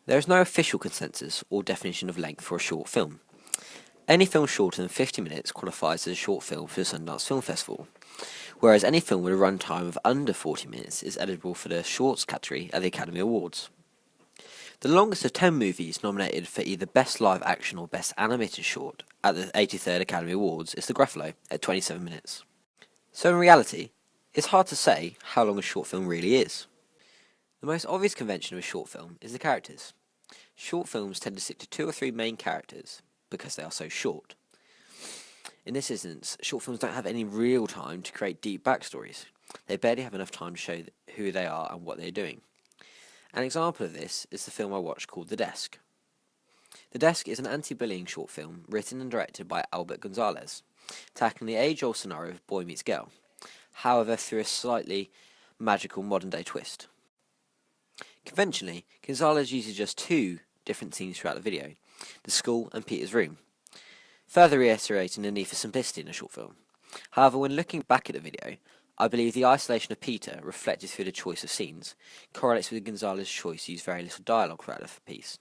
There is no official consensus or definition of length for a short film. Any film shorter than 50 minutes qualifies as a short film for the Sundance Film Festival, whereas any film with a runtime of under 40 minutes is eligible for the Shorts category at the Academy Awards. The longest of 10 movies nominated for either Best Live Action or Best Animated Short at the 83rd Academy Awards is The Gruffalo at 27 minutes. So in reality, it's hard to say how long a short film really is. The most obvious convention of a short film is the characters. Short films tend to stick to 2 or 3 main characters because they are so short. In this instance, short films don't have any real time to create deep backstories. They barely have enough time to show who they are and what they're doing. An example of this is the film I watched called The Desk. The Desk is an anti-bullying short film written and directed by Albert Gonzalez, tackling the age-old scenario of boy meets girl, however through a slightly magical modern-day twist. Conventionally, Gonzalez uses just 2 different scenes throughout the video, the school and Peter's room, further reiterating the need for simplicity in a short film. However, when looking back at the video, I believe the isolation of Peter, reflected through the choice of scenes, correlates with Gonzalez's choice to use very little dialogue throughout the piece.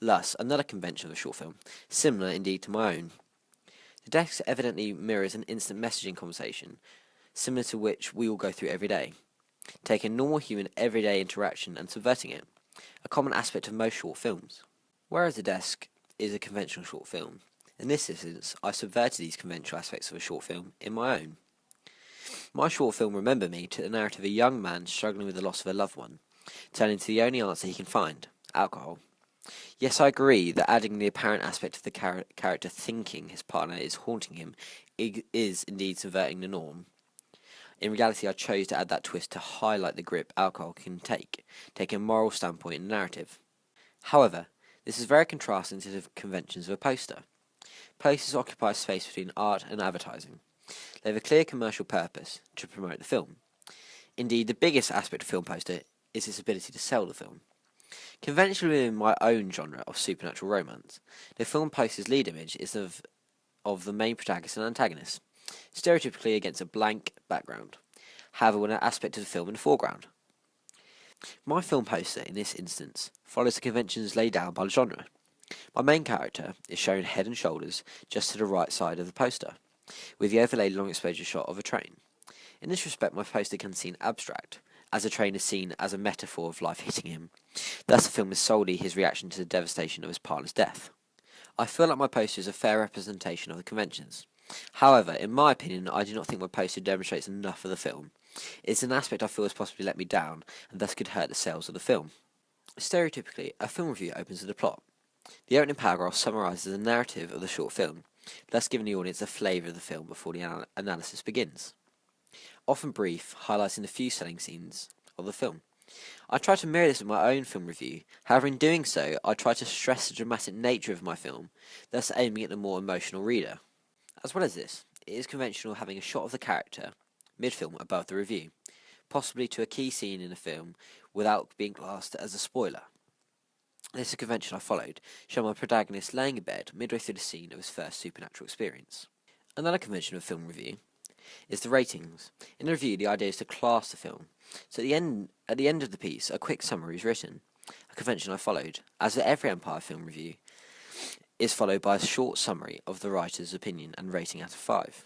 Thus, another convention of a short film, similar indeed to my own. The Desk evidently mirrors an instant messaging conversation, similar to which we all go through every day, taking normal human everyday interaction and subverting it, a common aspect of most short films. Whereas The Desk is a conventional short film, in this instance I subverted these conventional aspects of a short film in my own. My short film Remember Me took the narrative of a young man struggling with the loss of a loved one, turning to the only answer he can find, alcohol. Yes, I agree that adding the apparent aspect of the character thinking his partner is haunting him is indeed subverting the norm. In reality, I chose to add that twist to highlight the grip alcohol can take, taking a moral standpoint in the narrative. However, this is very contrasting to the conventions of a poster. Posters occupy a space between art and advertising. They have a clear commercial purpose, to promote the film. Indeed, the biggest aspect of a film poster is its ability to sell the film. Conventionally within my own genre of supernatural romance, the film poster's lead image is of the main protagonist and antagonist, stereotypically against a blank background, however with an aspect of the film in the foreground. My film poster, in this instance, follows the conventions laid down by the genre. My main character is shown head and shoulders just to the right side of the poster, with the overlaid long exposure shot of a train. In this respect, my poster can seem abstract, as the train is seen as a metaphor of life hitting him. Thus the film is solely his reaction to the devastation of his partner's death. I feel like my poster is a fair representation of the conventions. However, in my opinion, I do not think my poster demonstrates enough of the film. It's an aspect I feel has possibly let me down, and thus could hurt the sales of the film. Stereotypically, a film review opens with a plot. The opening paragraph summarises the narrative of the short film, thus giving the audience a flavour of the film before the analysis begins. Often brief, highlighting the few selling scenes of the film. I try to mirror this in my own film review, however in doing so, I try to stress the dramatic nature of my film, thus aiming at the more emotional reader. As well as this, it is conventional having a shot of the character, mid-film above the review, possibly to a key scene in the film without being classed as a spoiler. This is a convention I followed, showing my protagonist laying in bed midway through the scene of his first supernatural experience. Another convention of film review is the ratings. In the review, the idea is to class the film, so at the end of the piece, a quick summary is written, a convention I followed, as with every Empire film review, is followed by a short summary of the writer's opinion and rating out of 5.